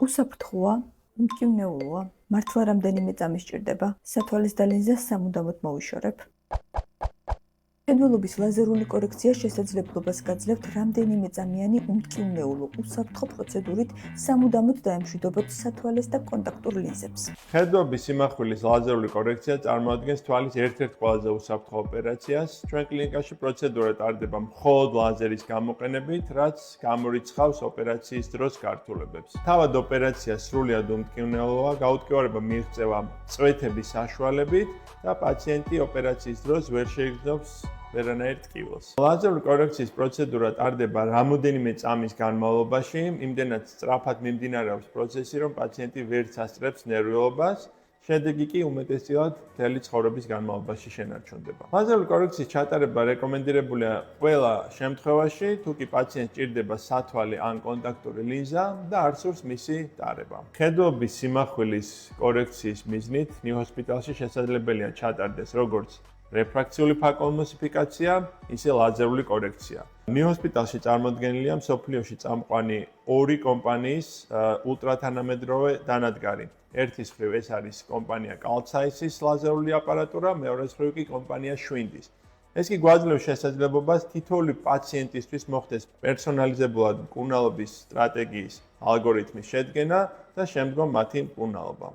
უსაფრთხოა, უმტკივნეულოა, მართლა რამდენიმე წამი სჭირდება, სათვალის და ლინზას სამუდამოდ მოვიშორებ. მხედველობის ლაზერული კორექცია შესაძლებლობას გაძლევთ რამდენიმე წამიანი უმტკივნეულო უსაფრთხო პროცედურით სამუდამოდ დაემშვიდობოთ სათვალეს და კონტაქტურ ლინზებს. მხედველობის სიმახვილის ლაზერული კორექცია წარმოადგენს თვალის ერთ-ერთ ყველაზე უსაფრთხო ოპერაციას. ჩვენ კლინიკაში პროცედურა ტარდება მხოლოდ ლაზერის გამოყენებით, რაც გამორიცხავს ოპერაციის დროს გართულებებს. თავად ოპერაცია სრულიად უმტკივნეულოა, გაუტკივარება მიიღწევა წვეთების საშუალებით და პაციენტი ოპერაციის დროს ვერ შეიგრძნობს ვერანაირ ტკივილს. ლაზერული კორექციის პროცედურა ტარდება რამოდენიმე წამის განმავლობაში, იმდენად სწრაფად მიმდინარეობს პროცესი, რომ პაციენტი ვერ წასწრებს ნერვიულობას, შედეგი კი უმეტესწილად მთელი ცხოვრების განმავლობაში შენარჩუნდება. ლაზერული კორექციის ჩატარება რეკომენდირებულია ყველა შემთხვევაში, თუ კი პაციენტს სჭირდება სათვალე ან კონტაქტური ლინზა და არ სურს მისი ტარება. მხედველობის სიმახვილის კორექციის მიზნით ნიუ ჰოსპიტალში შესაძლებელია ჩატარდეს როგორც რეფრაქციული ფაკოლმოსიფიკაცია, ისე ლაზერული კორექცია. ნიუ ჰოსპიტალში წარმოდგენილია მსოფლიოში წამყვანი ორი კომპანიის ულტრათანამედროვე დანადგარი. ერთის მხრივ ეს არის კომპანია კალცაისის ლაზერული აპარატურა, მეორეს მხრივ კი კომპანია შვინდის. ეს კი გვაძლევს შესაძლებლობას თითოეული პაციენტისთვის მოხდეს პერსონალიზებულად მკურნალობის სტრატეგიის ალგორითმის შედგენა და შემდგომ მათი მკურნალობა.